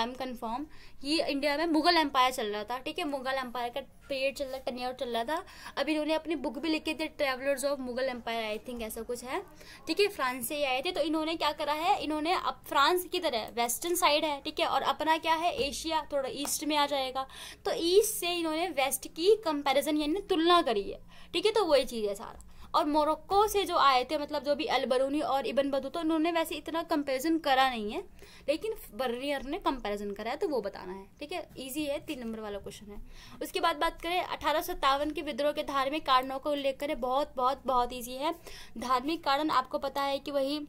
am confirm, ये इंडिया में मुगल एम्पायर चल रहा था। ठीक है, मुगल एम्पायर का पीरियड चल रहा, टेन्योर चल रहा था। अब इन्होंने अपनी बुक भी लिखी थी, travellers of Mughal empire, I think ऐसा कुछ है। ठीक है, फ्रांस से ही आए थे। तो इन्होंने क्या करा है, इन्होंने अब फ्रांस की तरह वेस्टर्न साइड है। ठीक है, और अपना क्या है एशिया थोड़ा ईस्ट में आ जाएगा, तो ईस्ट से इन्होंने वेस्ट की कंपैरिजन यानी तुलना करी है। ठीक है, तो वही चीज़ है सारा। और मोरक्को से जो आए थे, मतलब जो भी अल-बरूनी और इब्न बतूता, उन्होंने वैसे इतना कंपैरिजन करा नहीं है, लेकिन बर्नियर ने कंपैरिजन करा है, तो वो बताना है। ठीक है, इजी है, 3 नंबर वाला क्वेश्चन है। उसके बाद बात करें 1857 के विद्रोह के धार्मिक कारणों का उल्लेख करें। बहुत बहुत बहुत ईजी है। धार्मिक कारण आपको पता है कि वही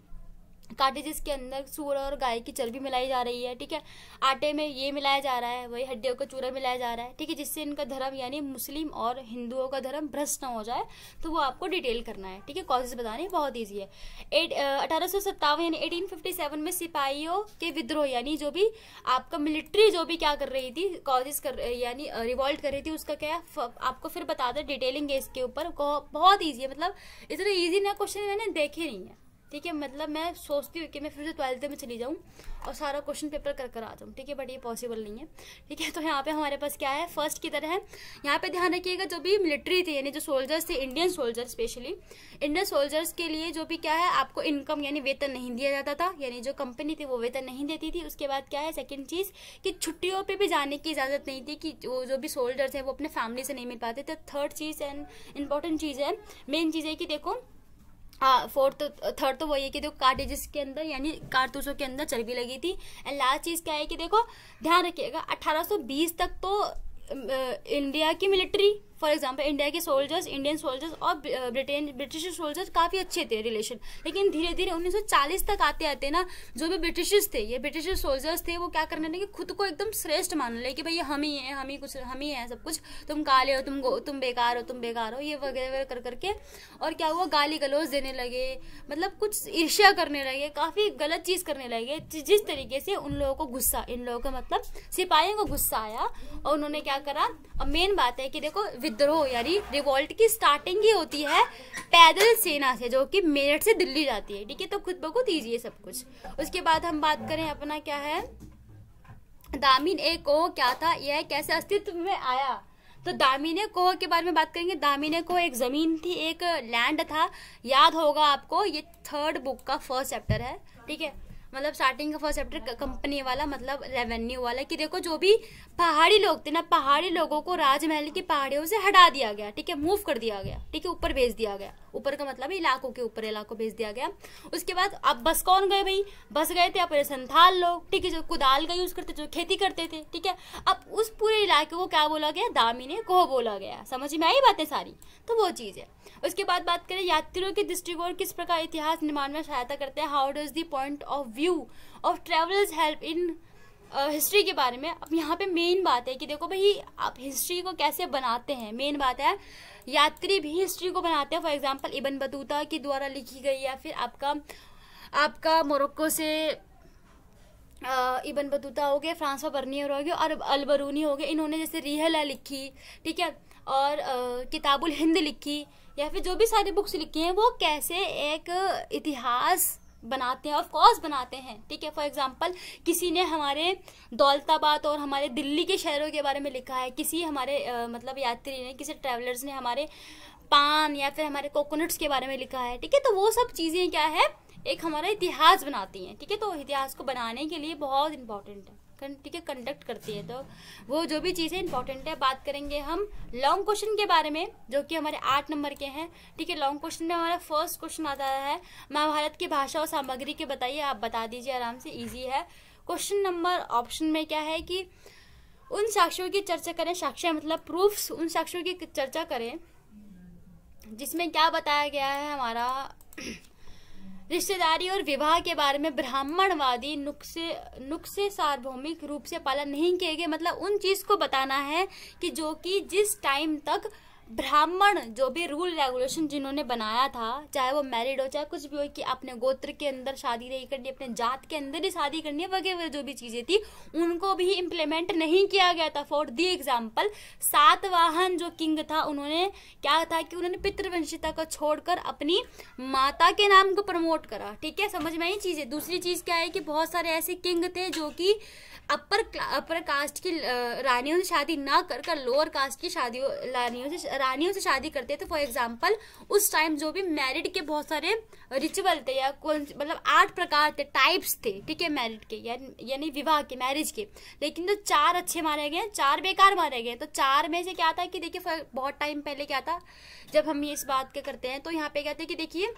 कार्टेजेस के अंदर सूअर और गाय की चर्बी मिलाई जा रही है। ठीक है, आटे में ये मिलाया जा रहा है, वही हड्डियों का चूरा मिलाया जा रहा है। ठीक है, जिससे इनका धर्म यानी मुस्लिम और हिंदुओं का धर्म भ्रष्ट न हो जाए, तो वो आपको डिटेल करना है। ठीक है, कॉजेज बताने बहुत ईजी है। 1857 यानी 1857 में सिपाहियों के विद्रोह, यानी जो भी आपका मिलिट्री जो भी क्या कर रही थी, कॉजेज यानी रिवॉल्ट कर रही थी, उसका क्या आपको फिर बता दें, डिटेलिंग है इसके ऊपर। बहुत ईजी है, मतलब इतना ईजी ना क्वेश्चन मैंने देखे नहीं है। ठीक है, मतलब मैं सोचती हूँ कि मैं फिर से 12th में चली जाऊँ और सारा क्वेश्चन पेपर कर आ जाऊँ। ठीक है, बट ये पॉसिबल नहीं है। ठीक है, तो यहाँ पे हमारे पास क्या है, फर्स्ट की तरह है। यहाँ पे ध्यान रखिएगा, जो भी मिलिट्री थी यानी जो सोल्जर्स थे, Indian soldiers, specially Indian soldiers के लिए जो भी क्या है आपको इनकम यानी वेतन नहीं दिया जाता था, यानी जो कंपनी थी वो वेतन नहीं देती थी। उसके बाद क्या है सेकेंड चीज़ कि छुट्टियों पर भी जाने की इजाज़त नहीं थी, कि वो जो भी सोल्जर्स हैं वो अपने फैमिली से नहीं मिल पाते थे। थर्ड चीज़ एंड इंपॉर्टेंट चीज़ है, मेन चीज़ है कि देखो थर्ड तो वही है कि देखो कार्टेजेस के अंदर यानी कारतूसों के अंदर चर्बी लगी थी। एंड लास्ट चीज क्या है कि देखो ध्यान रखिएगा 1820 तक तो इंडिया की मिलिट्री, फॉर एग्जाम्पल इंडिया के सोल्जर्स, इंडियन सोल्जर्स और ब्रिटिश सोल्जर्स काफ़ी अच्छे थे रिलेशन। लेकिन धीरे धीरे 1940 तक आते आते ना जो भी ब्रिटिशर्स थे, ये ब्रिटिश सोल्जर्स थे, वो क्या करने लगे, खुद को एकदम श्रेष्ठ मानने लगे कि भाई हम ही हैं, हम ही हैं सब कुछ, तुम काले हो, तुम बेकार हो, ये वगैरह कर करके। और क्या हुआ, गाली गलौज देने लगे, मतलब कुछ ईर्ष्या करने लगे, काफ़ी गलत चीज़ करने लगे। जिस तरीके से उन लोगों को गुस्सा, इन लोगों का मतलब सिपाहियों को गुस्सा आया और उन्होंने क्या करा। अब मेन बात है कि देखो विद्रोह यानी रिवॉल्ट की स्टार्टिंग ही होती है पैदल सेना से, जो कि मेरठ से दिल्ली जाती है। ठीक है, तो खुद ब खुद ईजी है सब कुछ। उसके बाद हम बात करें अपना क्या है, दामिनी कोह क्या था, यह कैसे अस्तित्व में आया। तो दामिनी कोह के बारे में बात करेंगे। दामिनी कोह एक जमीन थी, एक लैंड था, याद होगा आपको, ये थर्ड बुक का फर्स्ट चैप्टर है। ठीक है, मतलब स्टार्टिंग का फर्स्ट चैप्टर कंपनी वाला, मतलब रेवेन्यू वाला, कि देखो जो भी पहाड़ी लोग थे ना, पहाड़ी लोगों को राजमहल की पहाड़ियों से हटा दिया गया। ठीक है, मूव कर दिया गया। ठीक है, ऊपर भेज दिया गया, ऊपर का मतलब इलाकों के ऊपर इलाकों भेज दिया गया। उसके बाद अब बस कौन गए भाई, बस गए थे अपने संथाल लोग। ठीक है, जो कुदाल का यूज करते, जो खेती करते थे। ठीक है, अब उस पूरे इलाके को क्या बोला गया, दामिनी कोह बोला गया। समझ में आई बातें सारी, तो वो चीज़ है। उसके बाद बात करें यात्रियों के दृष्टिकोण किस प्रकार इतिहास निर्माण में सहायता करते हैं। How does the point of view of travellers help in history के बारे में। अब यहाँ पे मेन बात है कि देखो भाई आप हिस्ट्री को कैसे बनाते हैं, मेन बात है यात्री भी हिस्ट्री को बनाते हैं। फॉर एग्जांपल इब्न बतूता के द्वारा लिखी गई, या फिर आपका मोरक्को से इब्न बतूता हो गए, फ्रांसवा बर्नियर हो गए और अल-बरूनी हो गए। इन्होंने जैसे रिहला लिखी, ठीक है, और किताबुल हिंद लिखी, या फिर जो भी सारी बुक्स लिखी हैं वो कैसे एक इतिहास बनाते हैं, ऑफ कोर्स बनाते हैं, ठीक है। फॉर एग्जांपल किसी ने हमारे दौलताबाद और हमारे दिल्ली के शहरों के बारे में लिखा है, किसी हमारे मतलब यात्री ने, किसी ट्रैवलर्स ने हमारे पान या फिर हमारे कोकोनट्स के बारे में लिखा है, ठीक है। तो वो सब चीज़ें क्या है, एक हमारा इतिहास बनाती हैं, ठीक है। तो इतिहास को बनाने के लिए बहुत इंपॉर्टेंट है, ठीक है, कंडक्ट करती है। तो वो जो भी चीज़ें इंपॉर्टेंट है, बात करेंगे हम लॉन्ग क्वेश्चन के बारे में जो कि हमारे 8 नंबर के हैं, ठीक है। लॉन्ग क्वेश्चन में हमारा फर्स्ट क्वेश्चन आता है महाभारत की भाषा और सामग्री के बताइए। आप बता दीजिए आराम से, ईजी है। क्वेश्चन नंबर ऑप्शन में क्या है कि उन साक्ष्यों की चर्चा करें, साक्ष्य मतलब प्रूफ्स, उन साक्ष्यों की चर्चा करें जिसमें क्या बताया गया है हमारा रिश्तेदारी और विवाह के बारे में ब्राह्मणवादी नुक्से सार्वभौमिक रूप से पालन नहीं किए गए। मतलब उन चीज को बताना है कि जो कि जिस टाइम तक ब्राह्मण जो भी रूल रेगुलेशन जिन्होंने बनाया था, चाहे वो मैरिड हो चाहे कुछ भी हो, कि अपने गोत्र के अंदर शादी नहीं करनी, अपने जात के अंदर ही शादी करनी है, वगैरह जो भी चीजें थी उनको भी इम्प्लीमेंट नहीं किया गया था। फॉर दी एग्जाम्पल सातवाहन जो किंग था, उन्होंने क्या था कि उन्होंने पितृवंशिता को छोड़कर अपनी माता के नाम को प्रमोट करा, ठीक है। समझ में आई चीजें। दूसरी चीज क्या है कि बहुत सारे ऐसे किंग थे जो कि अपर कास्ट की रानियों से शादी ना कर लोअर कास्ट की रानियों से शादी करते थे। फॉर एग्जाम्पल उस टाइम जो भी मैरिड के बहुत सारे रिचुअल थे, या मतलब 8 प्रकार थे, टाइप्स थे, ठीक है, मैरिड के यानी विवाह के, मैरिज के। लेकिन तो 4 अच्छे मारे गए, 4 बेकार मारे गए। तो 4 में से क्या था कि देखिए बहुत टाइम पहले क्या था, जब हम ये इस बात के करते हैं तो यहाँ पे कहते हैं कि देखिए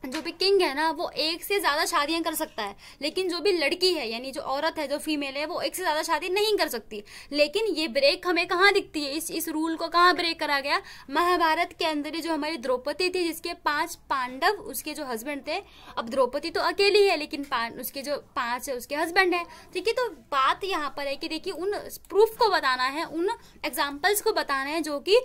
जो भी किंग है ना वो 1 से ज्यादा शादियां कर सकता है, लेकिन जो भी लड़की है यानी जो औरत है, जो फीमेल है, वो 1 से ज्यादा शादी नहीं कर सकती। लेकिन ये ब्रेक हमें कहाँ दिखती है, इस रूल को कहाँ ब्रेक करा गया, महाभारत के अंदर जो हमारी द्रौपदी थी जिसके 5 पांडव उसके जो हस्बैंड थे। अब द्रौपदी तो अकेली है लेकिन उसके जो 5 है उसके हस्बैंड है, ठीक है। तो बात यहाँ पर है कि देखिए उन प्रूफ को बताना है, उन एग्जाम्पल्स को बताना है जो कि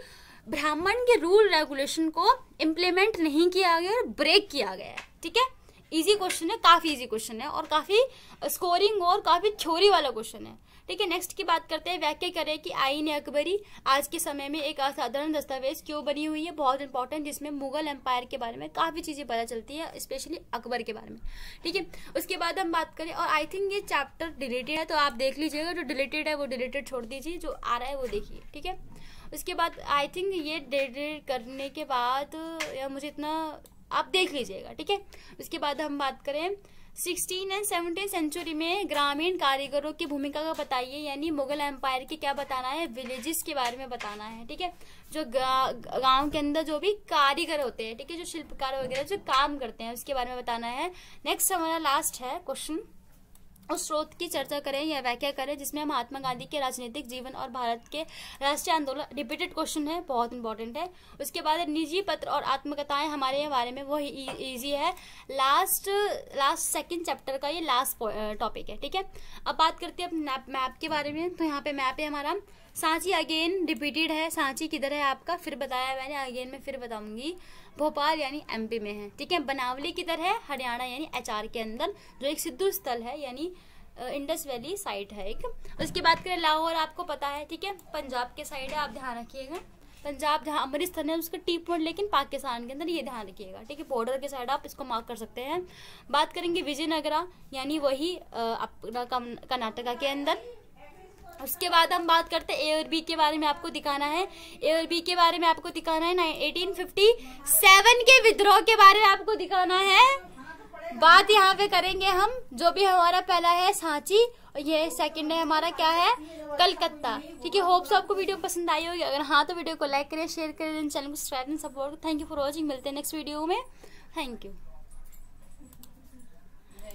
ब्राह्मण के रूल रेगुलेशन को इम्प्लीमेंट नहीं किया गया और ब्रेक किया गया है, ठीक है। इजी क्वेश्चन है, काफी इजी क्वेश्चन है और काफी स्कोरिंग और काफी थ्योरी वाला क्वेश्चन है, ठीक है। नेक्स्ट की बात करते हैं, व्याख्या करें कि आईन अकबरी आज के समय में एक असाधारण दस्तावेज क्यों बनी हुई है। बहुत इंपॉर्टेंट, जिसमें मुगल एम्पायर के बारे में काफी चीजें पता चलती है, स्पेशली अकबर के बारे में, ठीक है। उसके बाद हम बात करें, और आई थिंक ये चैप्टर डिलीटेड है तो आप देख लीजिएगा, जो डिलीटेड है वो डिलीटेड छोड़ दीजिए, जो आ रहा है वो देखिए, ठीक है। उसके बाद आई थिंक ये डिलीट करने के बाद, या मुझे इतना आप देख लीजिएगा, ठीक है। उसके बाद हम बात करें 16 एंड 17 सेंचुरी में ग्रामीण कारीगरों की भूमिका का बताइए, यानी मुगल एम्पायर की क्या बताना है, विलेजेस के बारे में बताना है, ठीक है। जो गांव के अंदर जो भी कारीगर होते हैं, ठीक है, जो शिल्पकार वगैरह जो काम करते हैं उसके बारे में बताना है। नेक्स्ट हमारा लास्ट है क्वेश्चन, उस स्रोत की चर्चा करें या व्याख्या करें जिसमें महात्मा गांधी के राजनीतिक जीवन और भारत के राष्ट्रीय आंदोलन। रिपीटेड क्वेश्चन है, बहुत इंपॉर्टेंट है। उसके बाद निजी पत्र और आत्मकथाएं हमारे बारे में, वो इजी है। लास्ट सेकंड चैप्टर का ये लास्ट टॉपिक है, ठीक है। अब बात करते हैं मैप के बारे में। तो यहाँ पे मैप है हमारा सांची, अगेन रिपीटेड है। सांची किधर है आपका, फिर बताया मैंने, अगेन मैं फिर बताऊंगी। भोपाल यानी एमपी में है, ठीक है। बनावली किधर है, हरियाणा यानी एचआर के अंदर, जो एक सिद्धू स्थल है यानी इंडस वैली साइट है एक। उसकी बात करें लाहौर, आपको पता है, ठीक है, पंजाब के साइड है, आप ध्यान रखिएगा। पंजाब जहाँ अमृतसर है उसका टी पॉइंट लेकिन पाकिस्तान के अंदर, ये ध्यान रखिएगा, ठीक है। बॉर्डर के साइड आप इसको मार्क कर सकते हैं। बात करेंगे विजयनगरा यानी वही कर्नाटका के अंदर। उसके बाद हम बात करते हैं ए और बी के बारे में, आपको दिखाना है ए और बी के बारे में, आपको दिखाना है 1857 के विद्रोह के बारे में आपको दिखाना है। बात यहाँ पे करेंगे हम, जो भी हमारा पहला है सांची और ये सेकंड है हमारा क्या है, कलकत्ता, ठीक है। होप्स आपको वीडियो पसंद आई होगी, अगर हाँ तो वीडियो को लाइक करें, शेयर करें, चैनल को subscribe and support. Thank you for watching, मिलते हैं नेक्स्ट वीडियो में, थैंक यू।